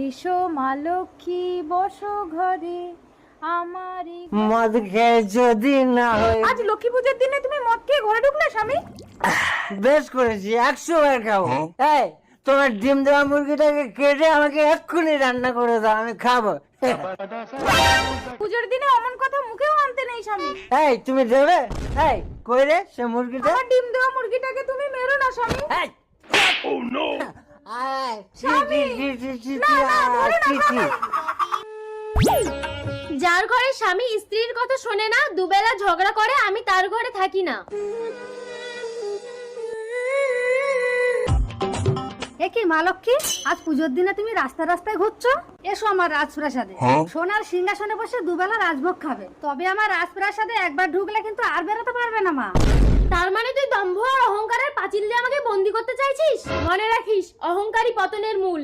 এসো মা লক্ষ্মী বসো ঘরে আমারই। মদ খেয়ে যদি না হয়। আজ লক্ষ্মী পূজার দিনে তুমি মদ খেয়ে ঘরে ঢুকলে স্বামী? বেশ করেছি, 100 বার খাবো। এই তোমার ডিম দেওয়া মুরগিটাকে কেটে আমাকে এক্ষুনি রান্না করে দাও, আমি খাবো। পূজার দিনে অমন কথা মুখেও আনতে নেই স্বামী। এই তুমি দেবে? এই কই রে সে মুরগিটা? আমার ডিম দেওয়া মুরগিটাকে তুমি মেরো না স্বামী। এই! আয়, স্বামী! ছি, ছি, ছি, ছি, না, না, ধরে না, ছি, ছি। যার ঘরে স্বামী স্ত্রীর কথা শোনে না, দুবেলা ঝগড়া করে, আমি তার ঘরে থাকি না। কি মা লক্ষ্মী, আজ পুজোর দিনে তুমি রাস্তায় রাস্তায় ঘুরছো? এসো আমার রাজপ্রাসাদে, সোনার সিংহাসনে বসে দুবেলা রাজভোগ খাবে। তবে আমার রাজপ্রাসাদে একবার ঢুকলে কিন্তু আর বেরোতে পারবে না মা। তার মানে তুই দম্ভ আর অহংকারের পাঁচিল দিয়ে আমাকে বন্দি করতে চাইছিস? মনে রাখিস, অহংকারই পতনের মূল।